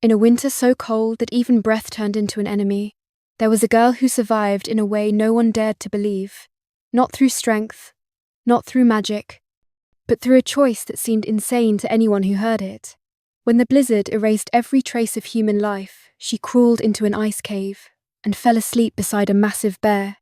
In a winter so cold that even breath turned into an enemy, there was a girl who survived in a way no one dared to believe. Not through strength, not through magic, but through a choice that seemed insane to anyone who heard it. When the blizzard erased every trace of human life, she crawled into an ice cave and fell asleep beside a massive bear.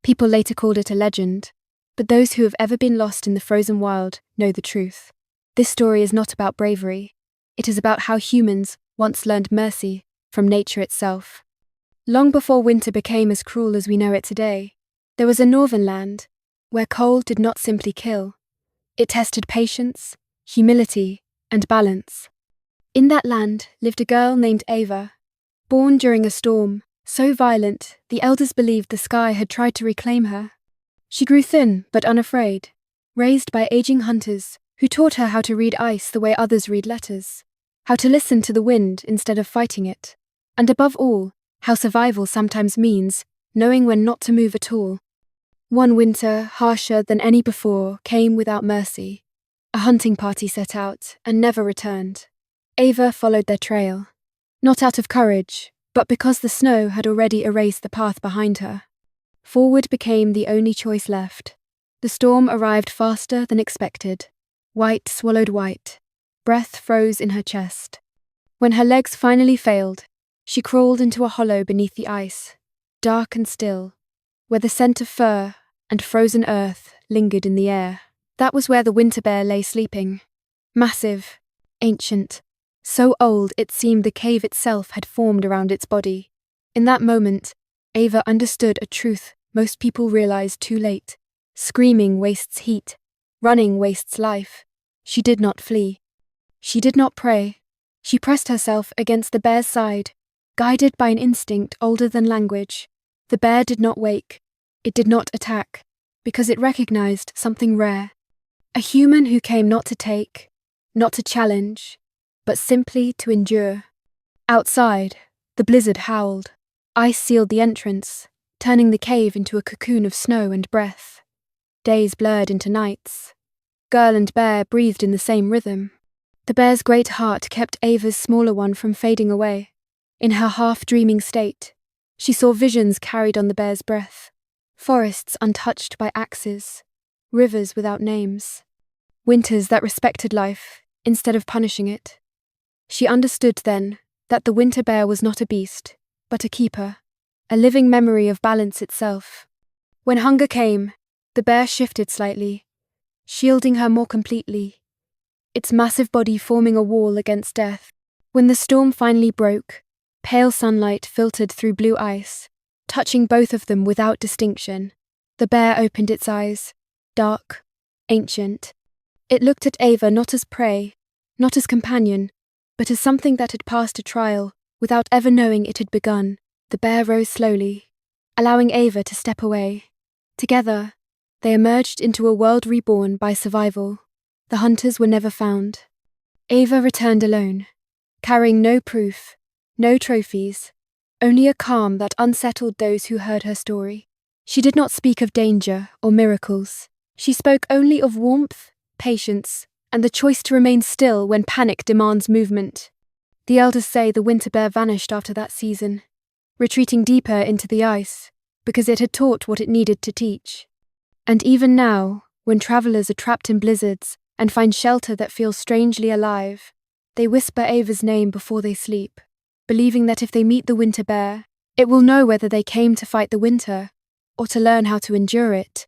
People later called it a legend, but those who have ever been lost in the frozen wild know the truth. This story is not about bravery. It is about how humans once learned mercy from nature itself. Long before winter became as cruel as we know it today, there was a northern land where cold did not simply kill. It tested patience, humility, and balance. In that land lived a girl named Ava, born during a storm so violent the elders believed the sky had tried to reclaim her. She grew thin but unafraid, raised by aging hunters who taught her how to read ice the way others read letters, how to listen to the wind instead of fighting it, and above all, how survival sometimes means knowing when not to move at all. One winter, harsher than any before, came without mercy. A hunting party set out and never returned. Ava followed their trail, not out of courage, but because the snow had already erased the path behind her. Forward became the only choice left. The storm arrived faster than expected. White swallowed white. Breath froze in her chest. When her legs finally failed, she crawled into a hollow beneath the ice, dark and still, where the scent of fur and frozen earth lingered in the air. That was where the winter bear lay sleeping. Massive, ancient, so old it seemed the cave itself had formed around its body. In that moment, Ava understood a truth most people realize too late. Screaming wastes heat. Running wastes life. She did not flee. She did not pray. She pressed herself against the bear's side, guided by an instinct older than language. The bear did not wake. It did not attack, because it recognized something rare. A human who came not to take, not to challenge, but simply to endure. Outside, the blizzard howled. Ice sealed the entrance, turning the cave into a cocoon of snow and breath. Days blurred into nights. Girl and bear breathed in the same rhythm. The bear's great heart kept Ava's smaller one from fading away. In her half-dreaming state, she saw visions carried on the bear's breath. Forests untouched by axes. Rivers without names. Winters that respected life instead of punishing it. She understood then that the winter bear was not a beast, but a keeper, a living memory of balance itself. When hunger came, the bear shifted slightly, shielding her more completely, its massive body forming a wall against death. When the storm finally broke, pale sunlight filtered through blue ice, touching both of them without distinction. The bear opened its eyes, dark, ancient. It looked at Ava not as prey, not as companion, but as something that had passed a trial without ever knowing it had begun. The bear rose slowly, allowing Ava to step away. Together, they emerged into a world reborn by survival. The hunters were never found. Ava returned alone, carrying no proof, no trophies, only a calm that unsettled those who heard her story. She did not speak of danger or miracles. She spoke only of warmth, patience, and the choice to remain still when panic demands movement. The elders say the winter bear vanished after that season, retreating deeper into the ice, because it had taught what it needed to teach. And even now, when travelers are trapped in blizzards and find shelter that feels strangely alive, they whisper Ava's name before they sleep, believing that if they meet the winter bear, it will know whether they came to fight the winter or to learn how to endure it.